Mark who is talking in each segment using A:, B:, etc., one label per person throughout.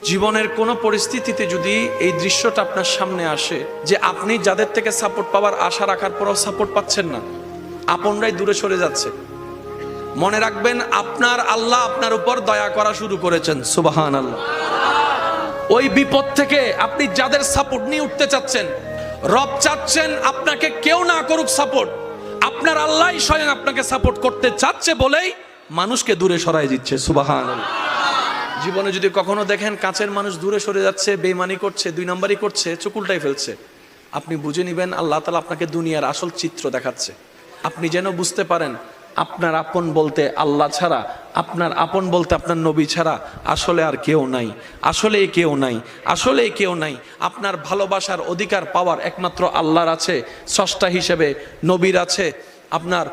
A: জীবনের কোনো পরিস্থিতিতে যদি এই দৃশ্যটা আপনার সামনে আসে যে আপনি যাদের থেকে সাপোর্ট পাওয়ার আশা রাখার পরও সাপোর্ট পাচ্ছেন না, আপনরাই দূরে সরে যাচ্ছে, মনে রাখবেন আপনার আল্লাহ আপনার উপর দয়া করা শুরু করেছেন। সুবহানাল্লাহ। ওই বিপদ থেকে আপনি যাদের সাপোর্ট নিয়ে উঠতে চাচ্ছেন, রব চাচ্ছেন আপনাকে কেউ না করুক সাপোর্ট, আপনার আল্লাহই স্বয়ং আপনাকে সাপোর্ট করতে চাচ্ছে বলেই মানুষকে দূরে সরাই দিচ্ছে। সুবহানাল্লাহ। জীবনে যদি কখনো দেখেন কাছের মানুষ দূরে সরে যাচ্ছে, বেঈমানি করছে, দুই নম্বরই করছে, চোখ উল্টাই ফেলছে, আপনি বুঝে নেবেন আল্লাহ তাআলা আপনাকে দুনিয়ার আসল চিত্র দেখাচ্ছে। আপনি যেন বুঝতে পারেন আপনার আপন বলতে আল্লাহ ছাড়া, আপনার আপন বলতে আপনার নবী ছাড়া আসলে আর কেউ নাই, আসলে কেউ নাই, আসলে কেউ নাই। আপনার ভালোবাসার অধিকার পাওয়ার একমাত্র আল্লাহর আছে, স্রষ্টা হিসেবে নবীর আছে। আপনার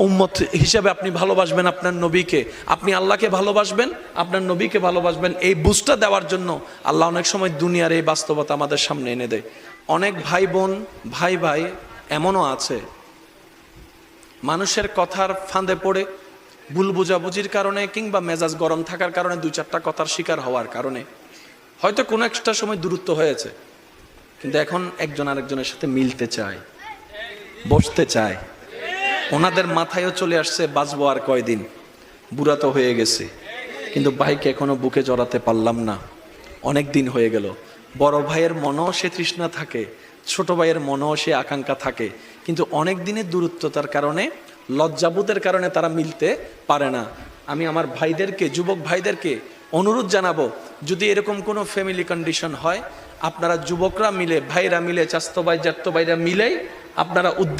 A: উম্মত হিসেবে আপনি ভালোবাসবেন আপনার নবীকে, আপনি আল্লাহকে ভালোবাসবেন, আপনার নবীকে ভালোবাসবেন। এই বুঝটা দেওয়ার জন্য আল্লাহ অনেক সময় দুনিয়ার এই বাস্তবতা আমাদের সামনে এনে দেয়। অনেক ভাই বোন, ভাই ভাই এমনও আছে মানুষের কথার ফাঁদে পড়ে, ভুল বোঝাবুঝির কারণে কিংবা মেজাজ গরম থাকার কারণে, দুই চারটা কথার শিকার হওয়ার কারণে হয়তো কোনো একটা সময় দূরত্ব হয়েছে, কিন্তু এখন একজন আরেকজনের সাথে মিলতে চায়, বসতে চায়। ওনাদের মাথায়ও চলে আসছে বাঁচবো আর কয়দিন, বুড়া তো হয়ে গেছে, কিন্তু ভাইকে এখনো বুকে জড়াতে পারলাম না, অনেক দিন হয়ে গেল। বড় ভাইয়ের মনেও সে তৃষ্ণা থাকে, ছোট ভাইয়ের মনেও সে আকাঙ্ক্ষা থাকে, কিন্তু অনেক দিনের দূরত্বতার কারণে, লজ্জাবোধের কারণে তারা মিলতে পারে না। আমি আমার ভাইদেরকে, যুবক ভাইদেরকে অনুরোধ জানাবো, যদি এরকম কোনো ফ্যামিলি কন্ডিশন হয়, আপনারা যুবকরা মিলে, ভাইরা মিলে, চাস্তো ভাই জাত্তো ভাইরা মিলেই আপনারা উদ্যোগ